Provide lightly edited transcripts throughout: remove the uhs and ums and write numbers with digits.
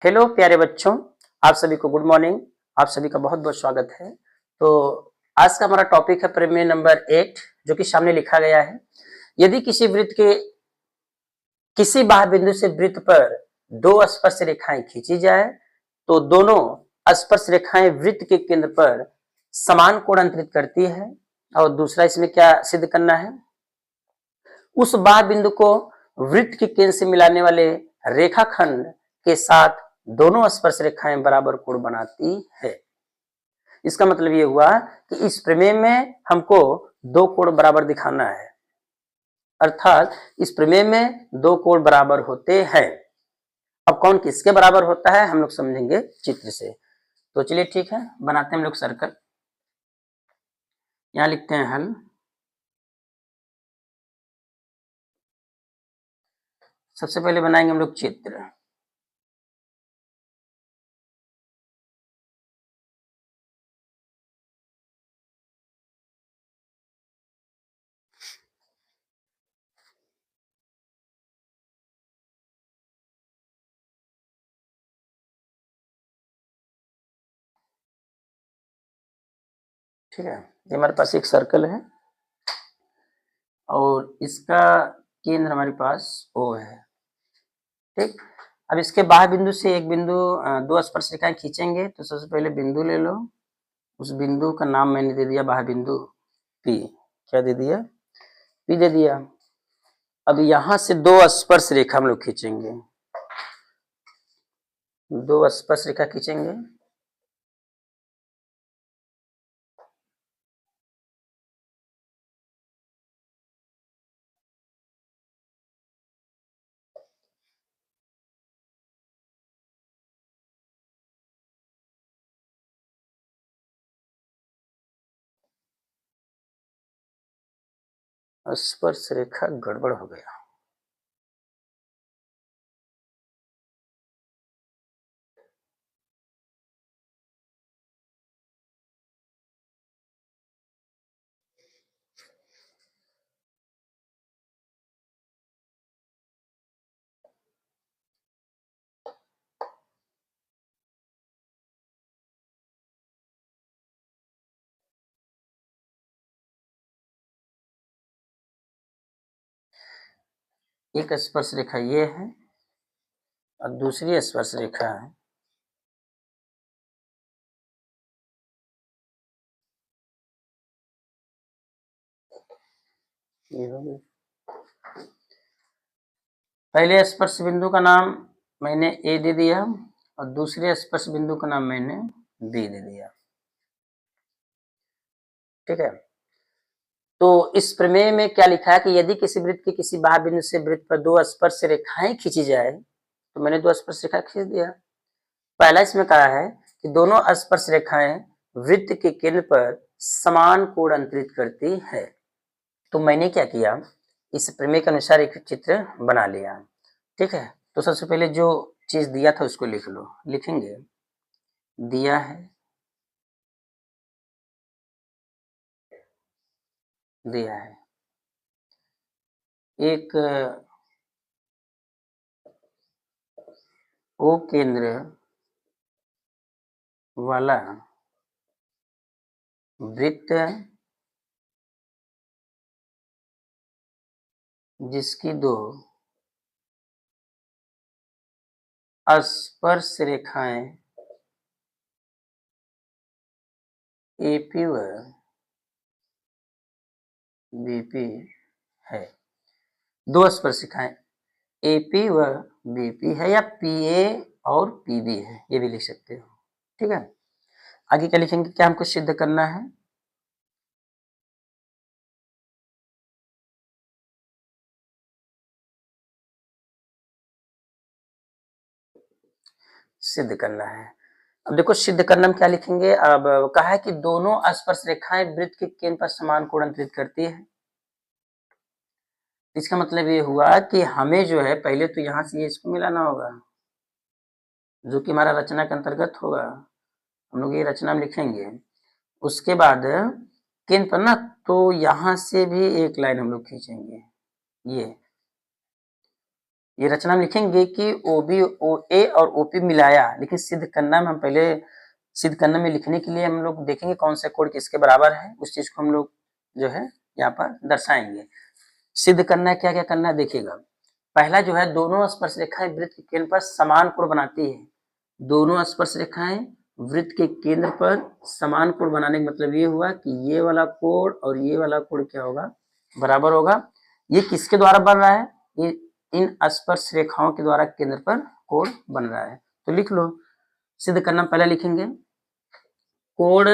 Hello प्यारे बच्चों, आप सभी को गुड मॉर्निंग। आप सभी का बहुत बहुत स्वागत है। तो आज का हमारा टॉपिक है प्रमेय नंबर 8, जो कि सामने लिखा गया है। यदि किसी वृत्त के किसी बाह्य बिंदु से वृत्त पर दो स्पर्श रेखाएं खींची जाए तो दोनों स्पर्श रेखाएं वृत्त के केंद्र पर समान कोण अंतरित करती है। और दूसरा इसमें क्या सिद्ध करना है, उस बाह्य बिंदु को वृत्त के केंद्र से मिलाने वाले रेखाखंड के साथ दोनों स्पर्श रेखाएं बराबर कोण बनाती है। इसका मतलब ये हुआ कि इस प्रमेय में हमको दो कोण बराबर दिखाना है, अर्थात इस प्रमेय में दो कोण बराबर होते हैं। अब कौन किसके बराबर होता है हम लोग समझेंगे चित्र से। तो चलिए ठीक है, बनाते हैं हम लोग सर्कल। यहां लिखते हैं हल। सबसे पहले बनाएंगे हम लोग चित्र। ठीक है, ये हमारे पास एक सर्कल है और इसका केंद्र हमारे पास O है। ठीक, अब इसके बाह्य बिंदु से एक बिंदु दो स्पर्श रेखाएं खींचेंगे। तो सबसे पहले बिंदु ले लो, उस बिंदु का नाम मैंने दे दिया बाह्य बिंदु P। क्या दे दिया? P दे दिया। अब यहां से दो स्पर्श रेखा हम लोग खींचेंगे, दो स्पर्श रेखा खींचेंगे। स्पर्श रेखा गड़बड़ हो गया। एक स्पर्श रेखा ये है और दूसरी स्पर्श रेखा है ये होगी। पहले स्पर्श बिंदु का नाम मैंने ए दे दिया और दूसरे स्पर्श बिंदु का नाम मैंने बी दे दिया। ठीक है, तो इस प्रमेय में क्या लिखा है कि यदि किसी वृत्त के किसी बाह्य बिंदु से वृत्त पर दो स्पर्श रेखाएं खींची जाए, तो मैंने दो स्पर्श रेखा खींच दिया। पहला इसमें कहा है कि दोनों स्पर्श रेखाएं वृत्त के केंद्र पर समान कोण अंतरित करती है। तो मैंने क्या किया, इस प्रमेय के अनुसार एक चित्र बना लिया। ठीक है, तो सबसे पहले जो चीज दिया था उसको लिख लो। लिखेंगे, दिया है, दिया है एक O केंद्र वाला वृत्त जिसकी दो स्पर्श रेखाएं AP व BP है। दो स्पर्श रेखाएं AP व BP है या PA और PB है, ये भी लिख सकते हो। ठीक है, आगे क्या लिखेंगे, क्या हमको सिद्ध करना है। सिद्ध करना है। अब देखो सिद्ध करना में क्या लिखेंगे। अब कहा है कि दोनों स्पर्श रेखाएं वृत्त के केंद्र पर समान कोण अंतरित करती है। इसका मतलब ये हुआ कि हमें जो है पहले तो यहां से ये इसको मिलाना होगा, जो कि हमारा रचना के अंतर्गत होगा। हम लोग ये रचना में लिखेंगे। उसके बाद केंद्र पर ना, तो यहां से भी एक लाइन हम लोग खींचेंगे। ये ये रचना में लिखेंगे कि OB OA और OP मिलाया, लेकिन सिद्ध करना में हम पहले सिद्ध करने में लिखने के लिए हम लोग देखेंगे कौन सा कोड किसके बराबर है, उस चीज को हम लोग जो है यहाँ पर दर्शाएंगे। सिद्ध करना है, क्या क्या करना है देखिएगा। पहला जो है, दोनों स्पर्श रेखाएं वृत्त के केंद्र पर समान कोण बनाती है। दोनों स्पर्श रेखाएं वृत्त के केंद्र पर समान कोण बनाने का मतलब ये हुआ कि ये वाला कोण और ये वाला कोण क्या होगा, बराबर होगा। ये किसके द्वारा बन रहा है, ये इन स्पर्श रेखाओं के द्वारा केंद्र पर कोण बन रहा है। तो लिख लो, सिद्ध करना पहले लिखेंगे, कोण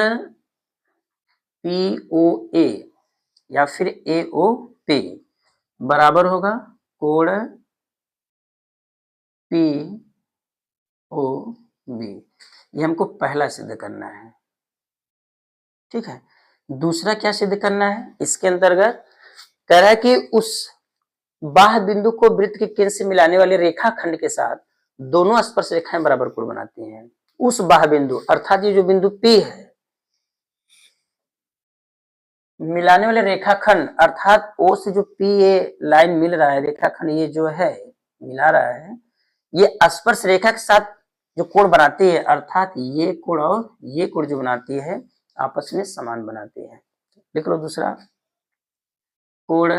POA या फिर AOP बराबर होगा कोण POB। ये हमको पहला सिद्ध करना है, ठीक है। दूसरा क्या सिद्ध करना है, इसके अंतर्गत कह रहा है कि उस बाह्य बिंदु को वृत्त के केंद्र से मिलाने वाले रेखाखंड के साथ दोनों स्पर्श रेखाएं बराबर कोण बनाती हैं। उस बाह्य बिंदु अर्थात ये जो बिंदु P है, मिलाने वाले रेखाखंड अर्थात O से जो PA लाइन मिल रहा है, रेखाखंड ये जो है मिला रहा है, ये स्पर्श रेखा के साथ जो कोण बनाती है, अर्थात ये कोण और ये कोण जो बनाती है आपस में समान बनाती है। लिख लो दूसरा, कोण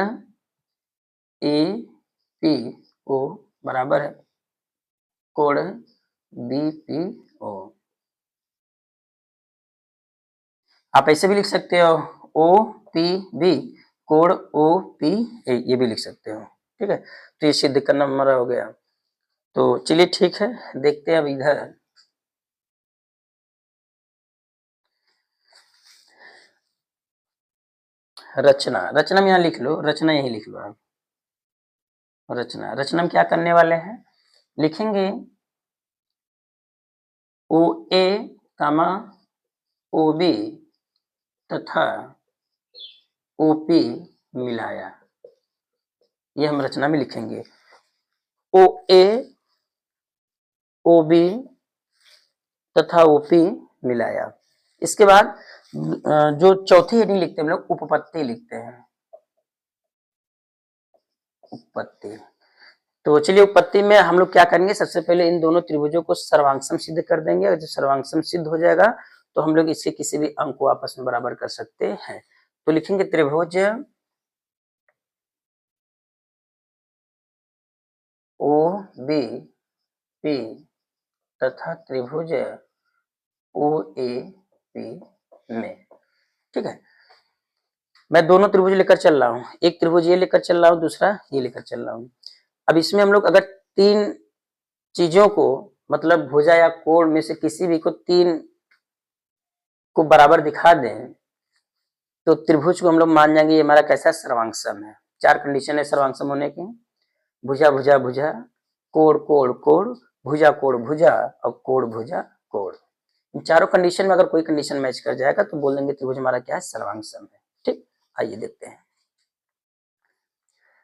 APO बराबर है कोण BPO। आप ऐसे भी लिख सकते हो OPB कोण OPA, ये भी लिख सकते हो, ठीक है। तो ये सिद्ध करना हमारा हो गया। तो चलिए ठीक है, देखते हैं अब इधर। रचना, रचना में यहाँ लिख लो, रचना यही लिख लो आप। रचना में क्या करने वाले हैं, लिखेंगे OA, OB तथा OP मिलाया, ये हम रचना में लिखेंगे। OA OB तथा OP मिलाया। इसके बाद जो चौथी हेडिंग लिखते हैं हम लोग, उपपत्ति लिखते हैं, उपपत्ति। तो चलिए उपपत्ति में हम लोग क्या करेंगे, सबसे पहले इन दोनों त्रिभुजों को सर्वांगसम सिद्ध कर देंगे, और जब सर्वांगसम सिद्ध हो जाएगा तो हम लोग इसके किसी भी अंक को आपस में बराबर कर सकते हैं। तो लिखेंगे त्रिभुज OBP तथा त्रिभुज OAP में, ठीक है। मैं दोनों त्रिभुज लेकर चल रहा हूँ, एक त्रिभुज ये लेकर चल रहा हूँ, दूसरा ये लेकर चल रहा हूँ। अब इसमें हम लोग अगर तीन चीजों को, मतलब भुजा या कोण में से किसी भी को तीन को बराबर दिखा दें तो त्रिभुज को हम लोग मान जाएंगे ये हमारा कैसा सर्वांगसम है। चार कंडीशन है सर्वांगसम होने की, भुजा भुजा भुजा, कोण कोण कोण, भुजा कोण भुजा और कोण भुजा कोण। इन चारों कंडीशन में अगर कोई कंडीशन मैच कर जाएगा तो बोल देंगे त्रिभुज हमारा क्या है, सर्वांगसम है, ठीक। आइए देखते हैं।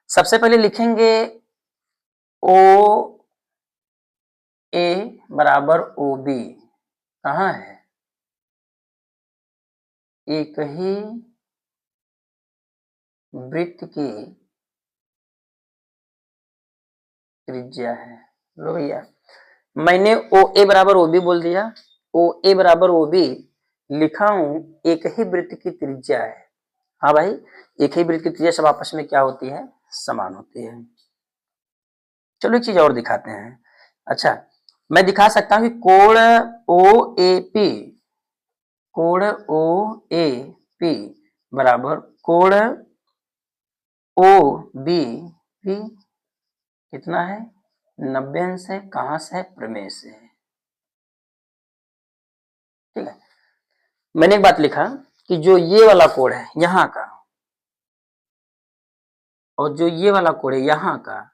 सबसे पहले लिखेंगे OA बराबर OB कहाँ है, एक ही वृत्त की त्रिज्या है। लो भैया, मैंने OA बराबर OB बोल दिया, OA बराबर OB लिखा हूं, एक ही वृत्त की त्रिज्या है। हाँ भाई, एक ही वृत्त की त्रिज्या सब आपस में क्या होती है, समान होती है। चलो एक चीज और दिखाते हैं। अच्छा, मैं दिखा सकता हूं कि कोण OAP, कोण OAP बराबर कोण OBP कितना है, 90 अंश है। कहां से है, प्रमेय से है, ठीक है। मैंने एक बात लिखा कि जो ये वाला कोण है यहाँ का और जो ये वाला कोण है यहाँ का,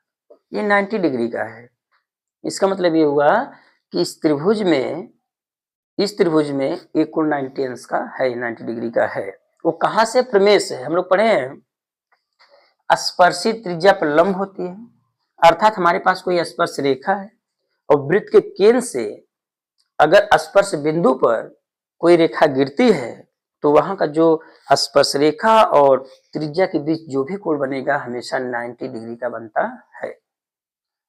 ये 90 डिग्री का है। इसका मतलब ये हुआ कि इस त्रिभुज में एक कोण 90 अंश का है, 90 डिग्री का है। वो कहां से, प्रमेय से। हम लोग पढ़े हैं स्पर्शी त्रिज्या पर लंब होती है, अर्थात हमारे पास कोई स्पर्श रेखा है और वृत्त के केंद्र से अगर स्पर्श बिंदु पर कोई रेखा गिरती है तो वहां का जो स्पर्श रेखा और त्रिज्या के बीच जो भी कोण बनेगा हमेशा 90 डिग्री का बनता है,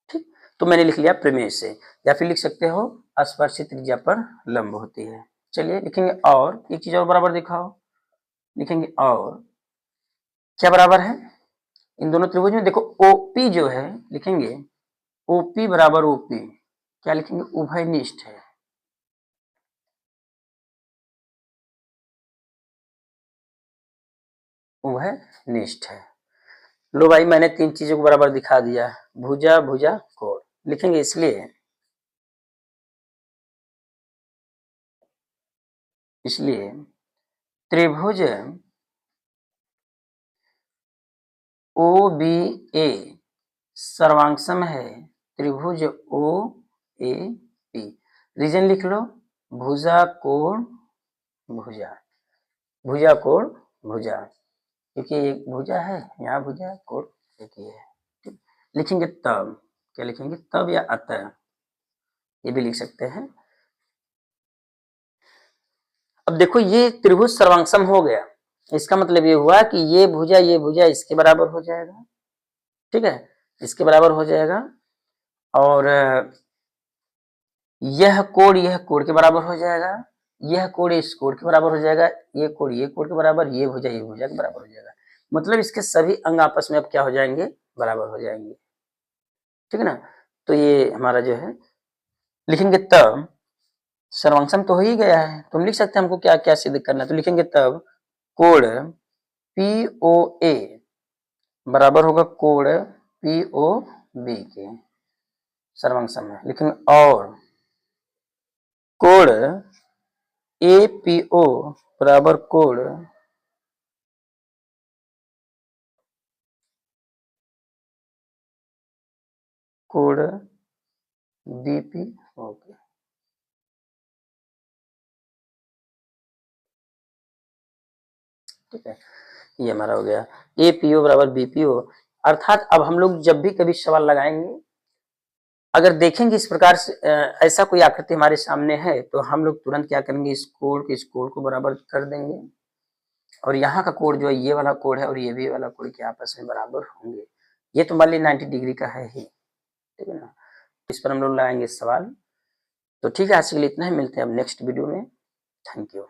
ठीक। तो मैंने लिख लिया प्रमेय से, या फिर लिख सकते हो स्पर्शी त्रिज्या पर लंब होती है। चलिए लिखेंगे और एक चीज और बराबर दिखाओ, लिखेंगे और क्या बराबर है इन दोनों त्रिभुज में, देखो ओपी जो है लिखेंगे ओपी बराबर ओपी, क्या लिखेंगे उभयनिष्ठ है। उभयनिष्ठ है। लो भाई मैंने तीन चीजों को बराबर दिखा दिया, भुजा भुजा कोण लिखेंगे, इसलिए त्रिभुज ओ बी ए सर्वांगसम है त्रिभुज ओ ए पी। रीजन लिख लो, भुजा कोण भुजा, भुजा कोण भुजा, क्योंकि एक भुजा है यहाँ भुजा कोण एक ही है। ठीक, लिखेंगे तब, क्या लिखेंगे तब या अतः, ये भी लिख सकते हैं। अब देखो ये त्रिभुज सर्वांगसम हो गया, इसका मतलब ये हुआ कि ये भुजा इसके बराबर हो जाएगा, ठीक है, इसके बराबर हो जाएगा, और यह कोण के बराबर हो जाएगा, यह कोण इस कोण के बराबर हो जाएगा, ये कोण के बराबर, ये भुजा के बराबर हो जाएगा। मतलब इसके सभी अंग आपस में अब क्या हो जाएंगे, बराबर हो जाएंगे, ठीक है ना। तो ये हमारा जो है लिखेंगे तब, सर्वांगसम तो हो ही गया है, तुम लिख सकते हैं हमको क्या क्या सिद्ध करना है, तो लिखेंगे तब कोण POA बराबर होगा कोण POB के, सर्वांगसम है। लेकिन और कोण APO बराबर कोण BPO के, ठीक है, ये हमारा हो गया APO बराबर BPO। अर्थात अब हम लोग जब भी कभी सवाल लगाएंगे, अगर देखेंगे इस प्रकार से ऐसा कोई आकृति हमारे सामने है, तो हम लोग तुरंत क्या करेंगे, इस कोण को बराबर कर देंगे, और यहाँ का कोण जो है ये वाला कोण है और ये भी वाला कोण के आपस में बराबर होंगे। ये तो मान ली 90 डिग्री का है ही, ठीक है ना। इस पर हम लोग लगाएंगे सवाल। तो ठीक है, आज के लिए इतना ही, मिलते हैं अब नेक्स्ट वीडियो में। Thank you.